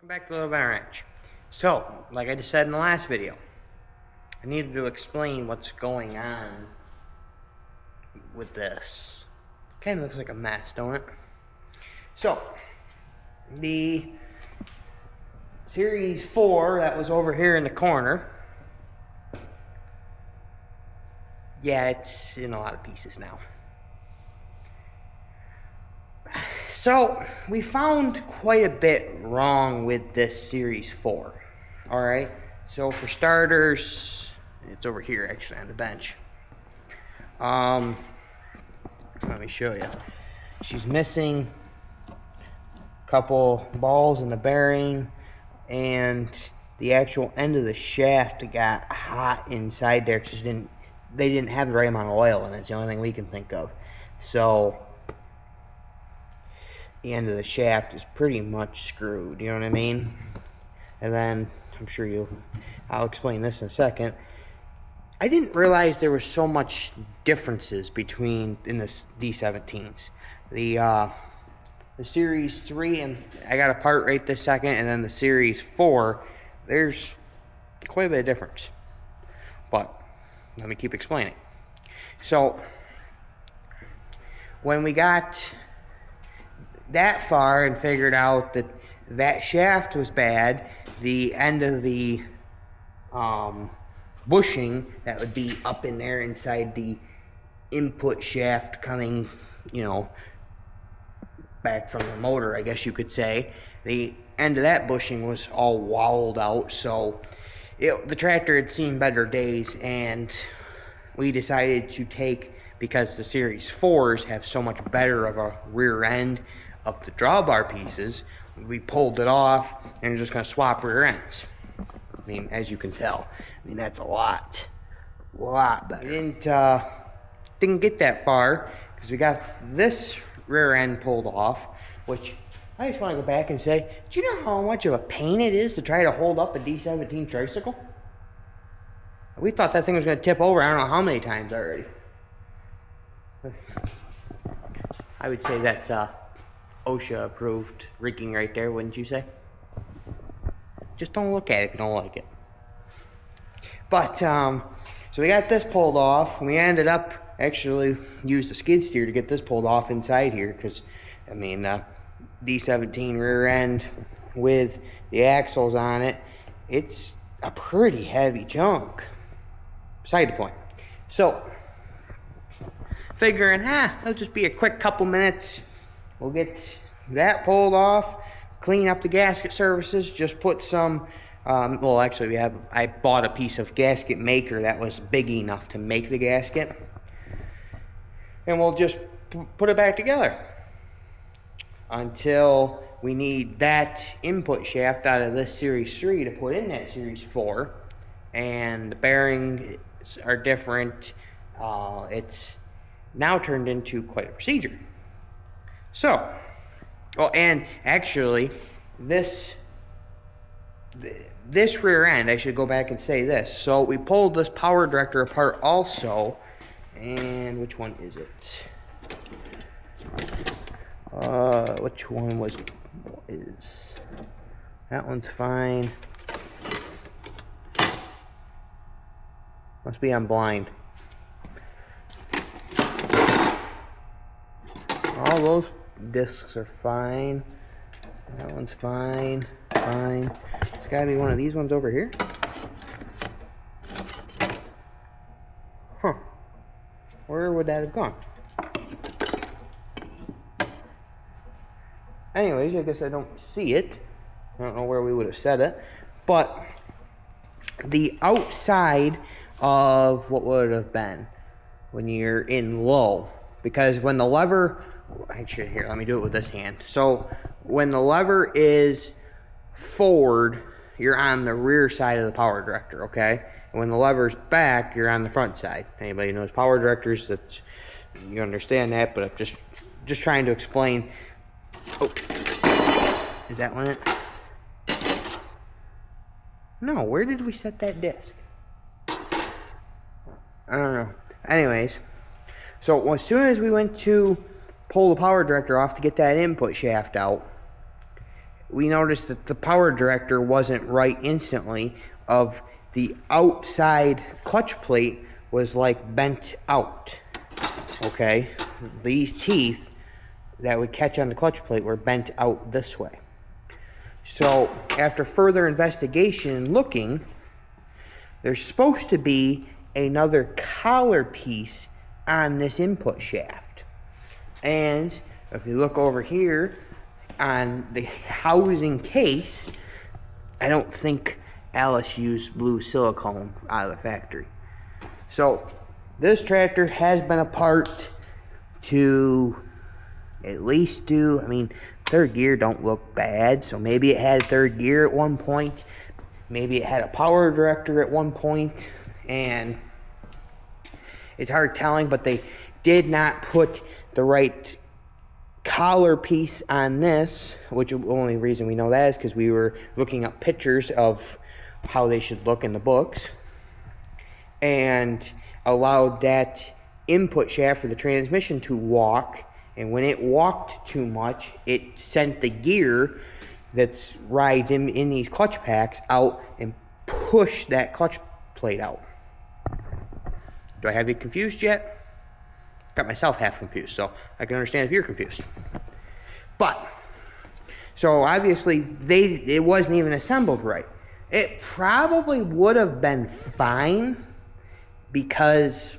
Welcome back to Little Van Ranch. So, like I just said in the last video, I needed to explain what's going on with this. Kind of looks like a mess, don't it? So, the Series 4 that was over here in the corner, yeah, it's in a lot of pieces now. So, we found quite a bit wrong with this Series 4. Alright, so for starters, it's over here actually on the bench. Let me show you. She's missing a couple balls in the bearing, and the actual end of the shaft got hot inside there because they didn't have the right amount of oil in it. It's the only thing we can think of. So the end of the shaft is pretty much screwed, you know what I mean? And then I'm sure I'll explain this in a second. I didn't realize there was so much differences between in the D17s. The Series 3, and I got a part right this second, and then the Series 4, there's quite a bit of difference. But let me keep explaining. So when we got that far and figured out that that shaft was bad, the end of the bushing that would be up in there inside the input shaft coming, back from the motor, I guess you could say, the end of that bushing was all walled out. So the tractor had seen better days, and we decided to take, because the Series 4s have so much better of a rear end of the drawbar pieces, we pulled it off and we're just going to swap rear ends. I mean, as you can tell, that's a lot better. We didn't get that far because we got this rear end pulled off, which I just want to go back and say, do you know how much of a pain it is to try to hold up a D17 tricycle? We thought that thing was going to tip over I don't know how many times already. I would say that's OSHA approved rigging right there, wouldn't you say? Just don't look at it if you don't like it. But so we got this pulled off, and we ended up actually used the skid steer to get this pulled off inside here, because D17 rear end with the axles on it, it's a pretty heavy chunk. Beside the point. So figuring, it'll just be a quick couple minutes. We'll get that pulled off, clean up the gasket surfaces, just put some, well, actually I bought a piece of gasket maker that was big enough to make the gasket, and we'll just put it back together until we need that input shaft out of this Series 3 to put in that Series 4, and the bearings are different. It's now turned into quite a procedure. So, and actually, this rear end, I should go back and say this. So we pulled this power director apart also, and which one is it? Which one is that one's fine. Must be on blind. All those discs are fine. That one's fine. It's gotta be one of these ones over here. Huh. Where would that have gone? Anyways, I guess I don't see it. I don't know where we would have set it. But the outside of what would have been when you're in low, because when the lever, actually here, let me do it with this hand. So when the lever is forward, you're on the rear side of the power director, okay? And when the lever's back, you're on the front side. Anybody knows power directors, that's, you understand that, but I'm just trying to explain. Oh, is that one it? No, where did we set that disc? I don't know. Anyways, so as soon as we went to pull the power director off to get that input shaft out, we noticed that the power director wasn't right instantly. Of the outside clutch plate was like bent out. Okay, these teeth that would catch on the clutch plate were bent out this way. So after further investigation and looking, there's supposed to be another collar piece on this input shaft. And if you look over here on the housing case, I don't think Allis used blue silicone out of the factory. So this tractor has been apart to at least do, I mean, third gear don't look bad, so maybe it had third gear at one point, maybe it had a power director at one point, and it's hard telling, but they did not put the right collar piece on this, which the only reason we know that is because we were looking up pictures of how they should look in the books, and allowed that input shaft for the transmission to walk, and when it walked too much, it sent the gear that rides in these clutch packs out and pushed that clutch plate out. Do I have you confused yet? Got myself half confused, so I can understand if you're confused. But, so obviously it wasn't even assembled right. It probably would have been fine because,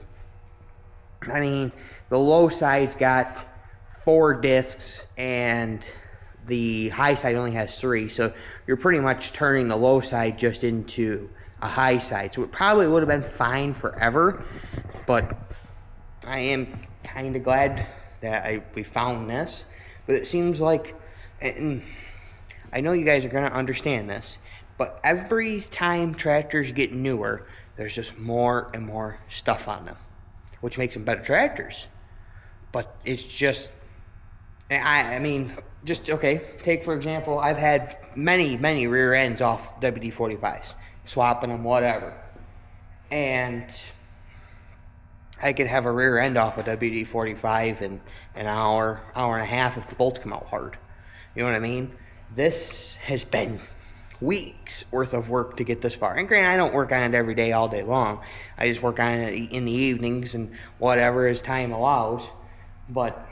I mean, the low side's got 4 discs and the high side only has 3, so you're pretty much turning the low side just into a high side. So it probably would have been fine forever, but I am kind of glad that we found this. But it seems like, and I know you guys are going to understand this, but every time tractors get newer, there's just more and more stuff on them, which makes them better tractors. But it's just, I mean, just, okay, take for example, I've had many rear ends off WD-45s, swapping them, whatever. And I could have a rear end off a WD-45 in an hour and a half if the bolts come out hard. You know what I mean? This has been weeks worth of work to get this far. And granted, I don't work on it every day, all day long. I just work on it in the evenings and whatever as time allows. But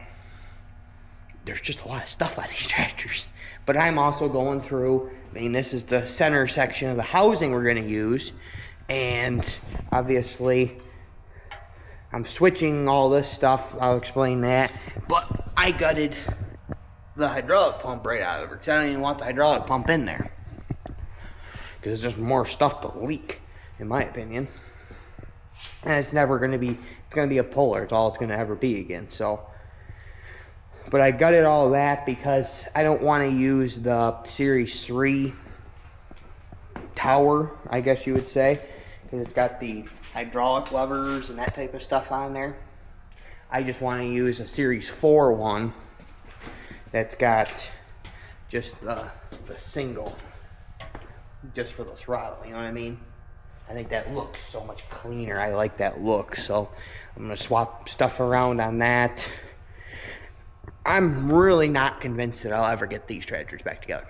there's just a lot of stuff on these tractors. But I'm also going through, I mean, this is the center section of the housing we're going to use. And obviously, I'm switching all this stuff. I'll explain that. But I gutted the hydraulic pump right out of it because I don't even want the hydraulic pump in there. Because there's just more stuff to leak, in my opinion. And it's never going to be, it's going to be a puller. It's all it's going to ever be again. So, but I gutted all that because I don't want to use the Series 3 tower, I guess you would say. Because it's got the hydraulic levers and that type of stuff on there. I just want to use a Series 4 one that's got just the single, just for the throttle, you know what I mean? I think that looks so much cleaner. I like that look, so I'm going to swap stuff around on that. I'm really not convinced that I'll ever get these tractors back together.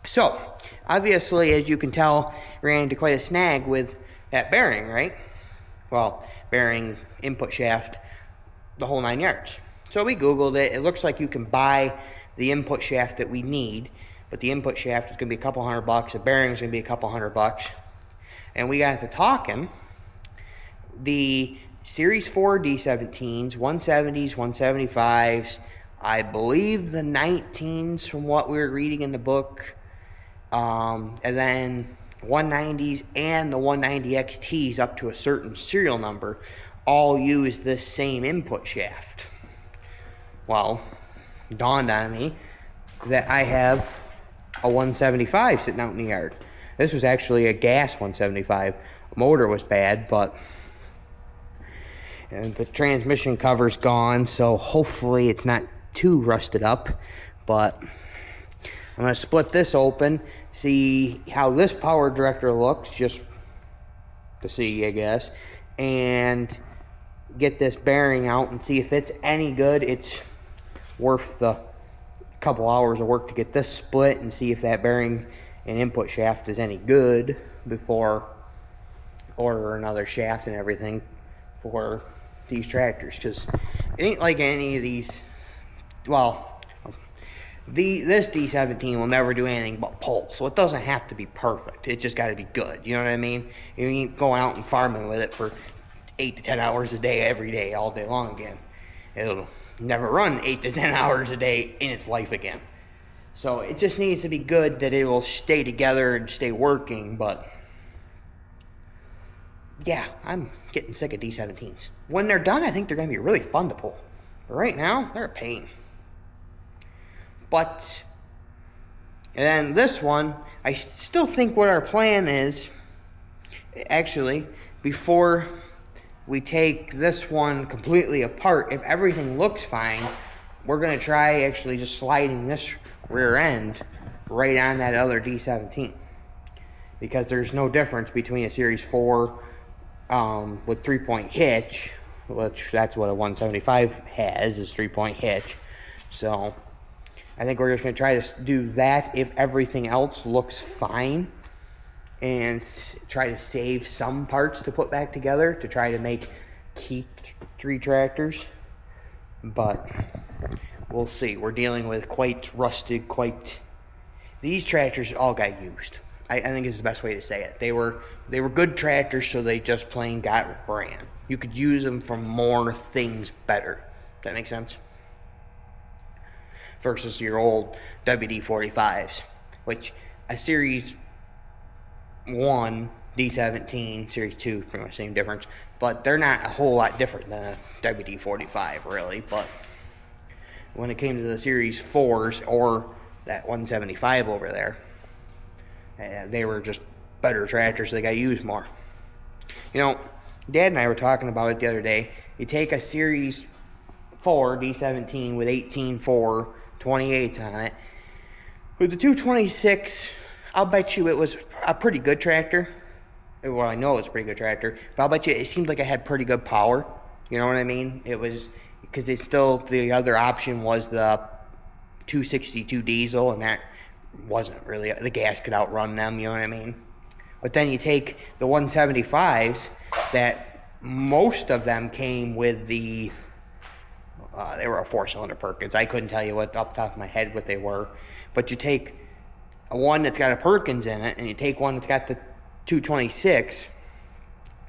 So, obviously, as you can tell, ran into quite a snag with that bearing, right? Well, bearing, input shaft, the whole 9 yards. So we Googled it. It looks like you can buy the input shaft that we need, but the input shaft is going to be a couple $100. The bearing is going to be a couple $100. And we got to talking. The Series 4 D17s, 170s, 175s, I believe the 19s from what we were reading in the book, and then 190s and the 190 XTs up to a certain serial number all use this same input shaft. Well, it dawned on me that I have a 175 sitting out in the yard. This was actually a gas 175. The motor was bad, but and the transmission cover's gone, so hopefully it's not too rusted up. But I'm going to split this open, see how this power director looks, just to see, I guess, and get this bearing out and see if it's any good. It's worth the couple hours of work to get this split and see if that bearing and input shaft is any good before order another shaft and everything for these tractors, because it ain't like any of these. Well, this D17 will never do anything but pull, so it doesn't have to be perfect. It just got to be good. You know what I mean? You ain't going out and farming with it for 8 to 10 hours a day every day, all day long again. It'll never run 8 to 10 hours a day in its life again. So it just needs to be good that it will stay together and stay working. But yeah, I'm getting sick of D17s. When they're done, I think they're going to be really fun to pull. But right now, they're a pain. But, and then this one, I still think what our plan is, actually, before we take this one completely apart, if everything looks fine, we're going to try actually just sliding this rear end right on that other D17. Because there's no difference between a Series 4 with 3-point hitch, which that's what a 175 has, is 3-point hitch. So I think we're just going to try to do that if everything else looks fine, and try to save some parts to put back together to try to keep 3 tractors. But we'll see. We're dealing with quite rusted, these tractors all got used. I think is the best way to say it. They were good tractors, so they just plain got ran. You could use them for more things better. That makes sense? Versus your old WD-45s, which a Series 1 D17, Series 2, pretty much same difference, but they're not a whole lot different than a WD-45, really. But when it came to the Series 4s or that 175 over there, they were just better tractors, so they got used more. You know, Dad and I were talking about it the other day. You take a Series 4 D17 with 18.4 28s on it. With the 226, I'll bet you it was a pretty good tractor. Well, I know it's a pretty good tractor, but I'll bet you it seemed like it had pretty good power. You know what I mean? It was, because it's still, the other option was the 262 diesel, and that wasn't really, the gas could outrun them, you know what I mean? But then you take the 175s, that most of them came with the, they were a 4-cylinder Perkins. I couldn't tell you what off the top of my head what they were. But you take a one that's got a Perkins in it, and you take one that's got the 226,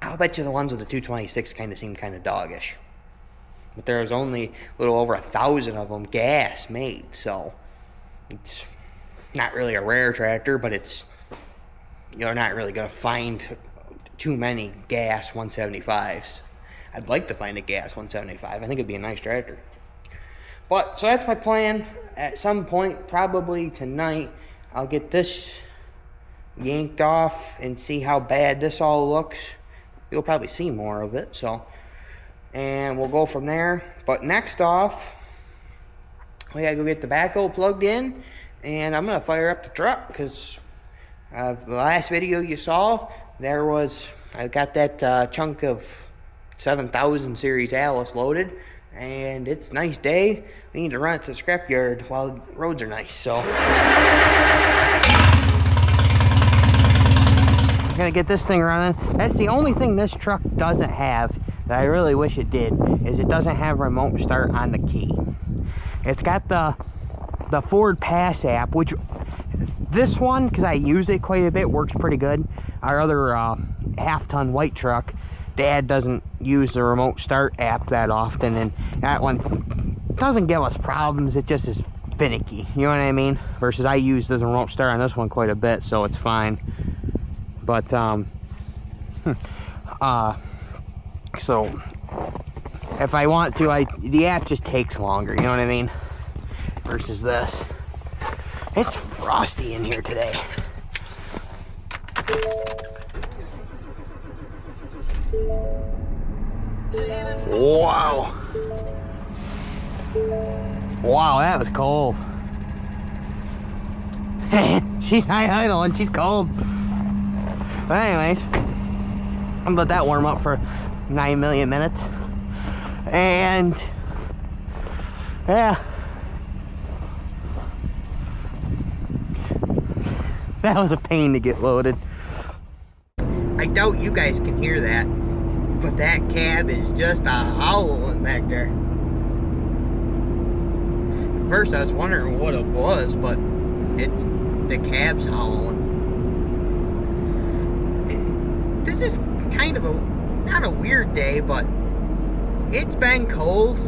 I'll bet you the ones with the 226 kind of seem kind of doggish. But there was only a little over 1,000 of them gas made, so it's not really a rare tractor, but it's, you're not really going to find too many gas 175s. I'd like to find a gas 175. I think it'd be a nice tractor. But, so that's my plan. At some point, probably tonight, I'll get this yanked off and see how bad this all looks. You'll probably see more of it, so. And we'll go from there. But next off, we gotta go get the backhoe plugged in, and I'm gonna fire up the truck, because the last video you saw, I got that chunk of 7000 series Allis loaded, and it's a nice day. We need to run it to the scrapyard while the roads are nice, so I'm gonna get this thing running. That's the only thing this truck doesn't have that I really wish it did, is it doesn't have remote start on the key. It's got the Ford Pass app, which this one, because I use it quite a bit, works pretty good. Our other half-ton white truck, Dad doesn't use the remote start app that often, and that one doesn't give us problems. It just is finicky, you know what I mean? Versus I use the remote start on this one quite a bit, so it's fine. But so if I want to, the app just takes longer, you know what I mean? Versus this. It's frosty in here today. Wow. Wow, that was cold. She's high idle and she's cold. But anyways, I'm gonna let that warm up for 9 million minutes. And yeah, That was a pain to get loaded. I doubt you guys can hear that, but that cab is just a howling back there. At first I was wondering what it was, but it's the cab's howling. This is kind of not a weird day, but it's been cold.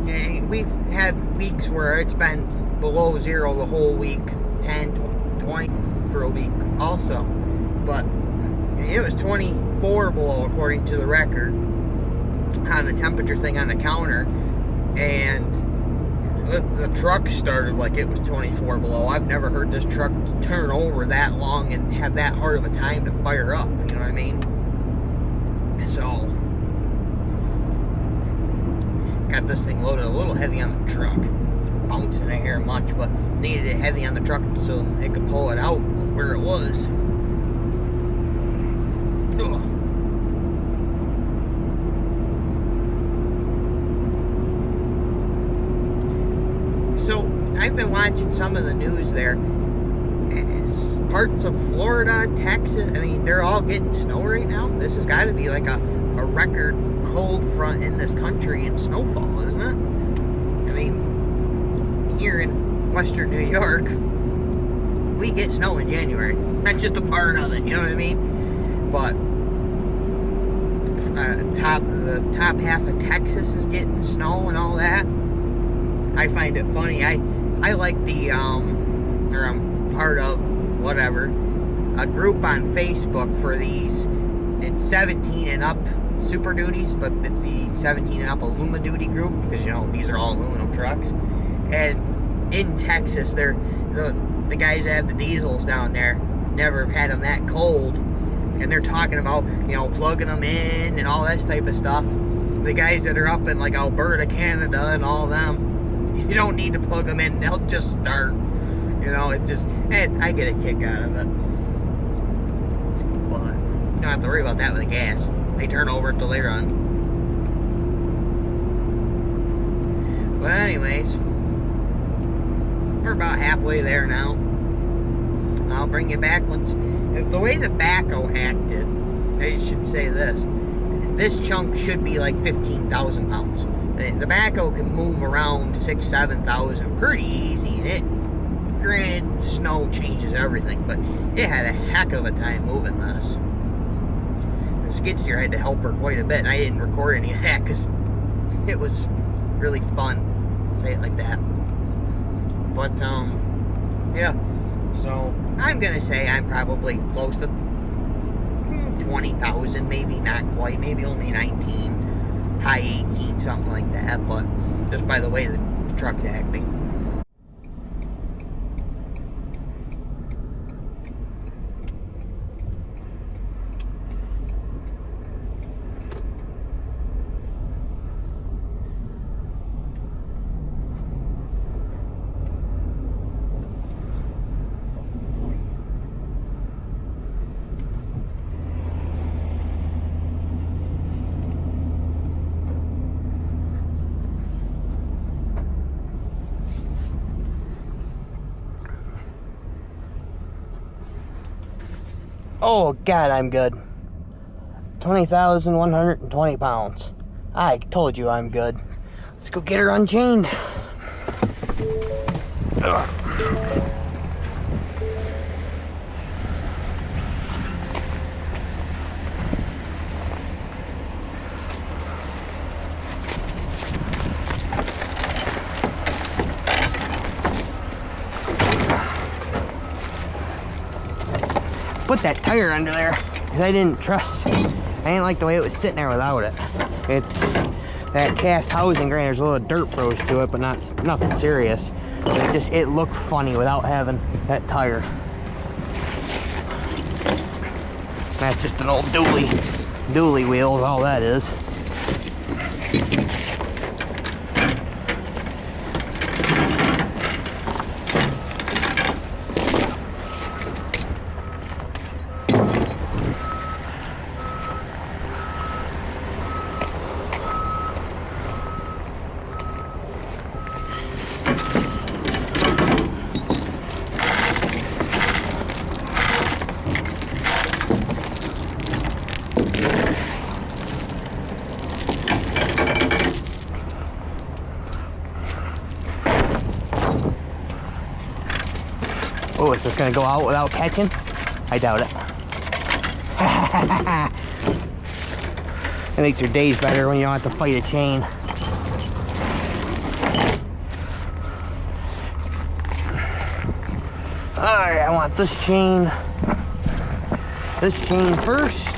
And we've had weeks where it's been below zero the whole week, 10, 20 for a week also. But it was 24 below according to the record on the temperature thing on the counter. And the truck started like it was 24 below. I've never heard this truck turn over that long and have that hard of a time to fire up. You know what I mean? So, got this thing loaded a little heavy on the truck. Bouncing in here much, but needed it heavy on the truck so it could pull it out of where it was. Ugh. So, I've been watching some of the news there. It's parts of Florida, Texas, I mean, they're all getting snow right now. This has got to be like a record cold front in this country in snowfall, isn't it? I mean, here in western New York, we get snow in January. That's just a part of it, you know what I mean? But the top half of Texas is getting snow and all that. I find it funny. I like the or I'm part of whatever, a group on Facebook for these, it's 17 and up Super Duties, but it's the 17 and up Aluma Duty group, because you know these are all aluminum trucks. And in Texas, they're the guys that have the diesels down there never had them that cold, and they're talking about, you know, plugging them in and all that type of stuff. The guys that are up in like Alberta, Canada, and all them, you don't need to plug them in; they'll just start. You know, it just, I get a kick out of it. But you don't have to worry about that with the gas. They turn over until they run. But anyways, we're about halfway there now. I'll bring you back once. The way the backhoe acted, I should say this. This chunk should be like 15,000 pounds. The backhoe can move around 6,000, 7,000 pretty easy, and it, granted, snow changes everything, but it had a heck of a time moving this. The skid steer had to help her quite a bit, and I didn't record any of that because it was really fun, to say it like that. But, yeah, so I'm gonna say I'm probably close to 20,000, maybe not quite, maybe only 19, high 18, something like that, but just by the way the truck's acting. Oh, God, I'm good. 20,120 pounds. I told you I'm good. Let's go get her unchained. Ugh. Put that tire under there because I didn't trust. I didn't like the way it was sitting there without it. It's that cast housing, granted there's a little dirt froze to it, but nothing serious. But it looked funny without having that tire. That's just an old dually wheel is all that is. Is this gonna go out without catching? I doubt it. It makes your days better when you don't have to fight a chain. Alright, I want this chain first.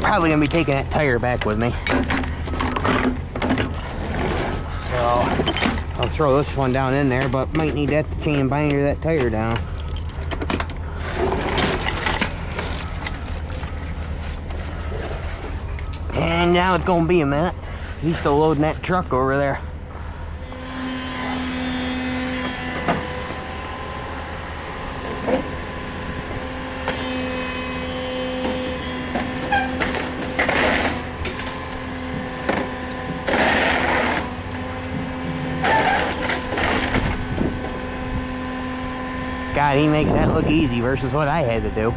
Probably gonna be taking that tire back with me. So I'll throw this one down in there, but might need that to chain binder that tire down. And now it's gonna be a minute. He's still loading that truck over there. God, he makes that look easy versus what I had to do.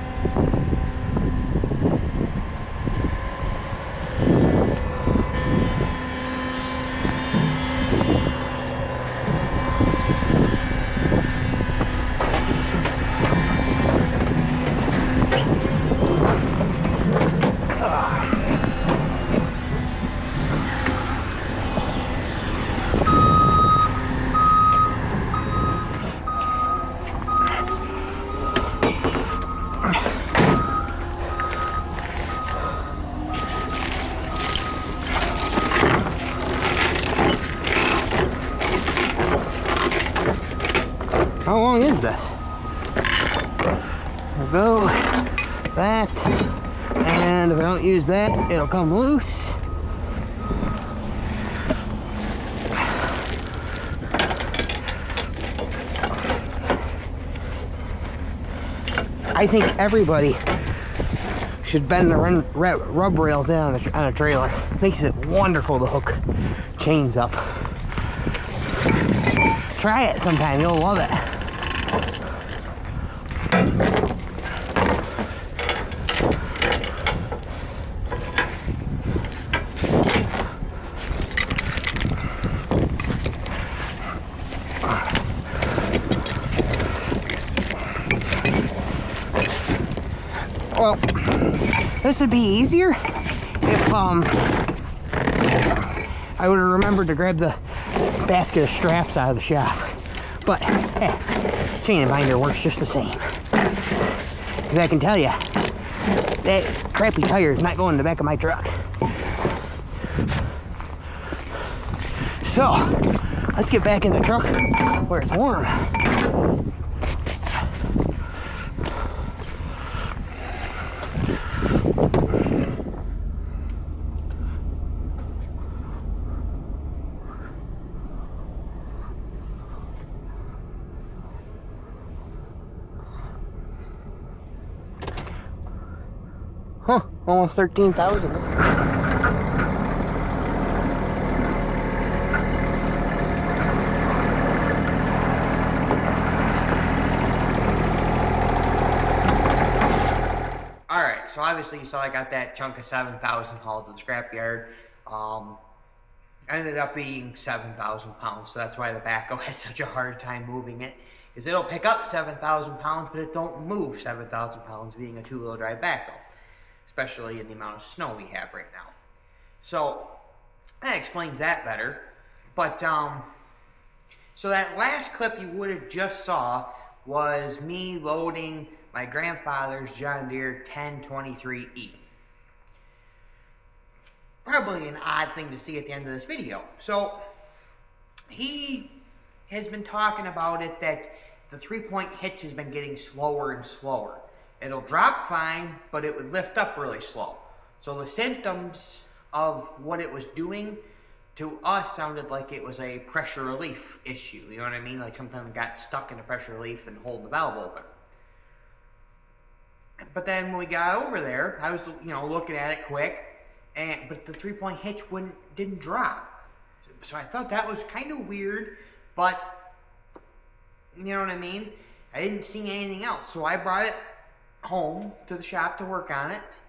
How long is this? We'll go that, and if I don't use that, it'll come loose. I think everybody should bend the rub rails down on a trailer. Makes it wonderful to hook chains up. Try it sometime, you'll love it. Well, this would be easier if I would have remembered to grab the basket of straps out of the shop. But hey, chain and binder works just the same. Because I can tell you, that crappy tire is not going in the back of my truck. So, let's get back in the truck where it's warm. Huh, almost 13,000. Alright, so obviously you saw I got that chunk of 7,000 hauled to the scrapyard. Ended up being 7,000 pounds, so that's why the backhoe had such a hard time moving it. Is it'll pick up 7,000 pounds, but it don't move 7,000 pounds being a two-wheel drive backhoe. Especially in the amount of snow we have right now. So that explains that better. But so that last clip you would have just saw was me loading my grandfather's John Deere 1023E. Probably an odd thing to see at the end of this video. So he has been talking about it that the 3-point hitch has been getting slower and slower. It'll drop fine, but it would lift up really slow. So the symptoms of what it was doing to us sounded like it was a pressure relief issue. You know what I mean? Like something got stuck in the pressure relief and hold the valve open. But then when we got over there, I was, looking at it quick, but the 3-point hitch didn't drop. So I thought that was kind of weird, but you know what I mean? I didn't see anything else. So I brought it home to the shop to work on it.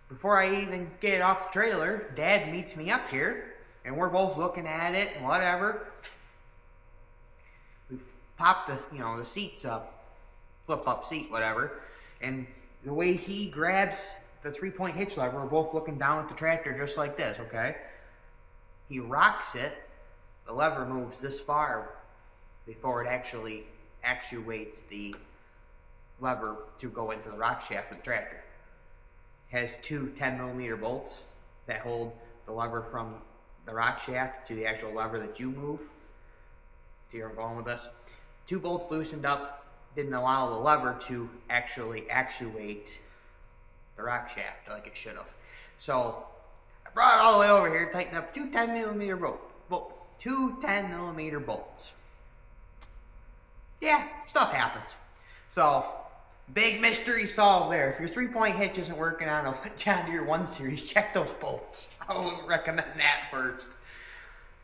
Before I even get it off the trailer, Dad meets me up here, and we're both looking at it and whatever. We pop the, the seats up, flip up seat, whatever, and the way he grabs the 3-point hitch lever, we're both looking down at the tractor just like this, okay? He rocks it, the lever moves this far before it actually actuates the lever to go into the rock shaft of the tractor. It has two 10mm bolts that hold the lever from the rock shaft to the actual lever that you move. See where I'm going with this? 2 bolts loosened up, didn't allow the lever to actually actuate the rock shaft like it should have. So I brought it all the way over here, tightened up 2 10mm bolts. Yeah, stuff happens. So, big mystery solved there. If your 3-point hitch isn't working on a John Deere 1 Series, check those bolts. I would recommend that first.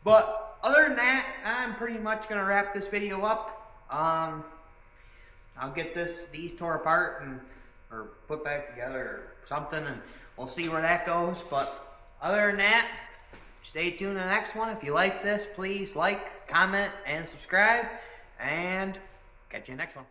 But other than that, I'm pretty much going to wrap this video up. I'll get these tore apart or put back together or something, and we'll see where that goes. But other than that, stay tuned to the next one. If you like this, please like, comment, and subscribe. And catch you in the next one.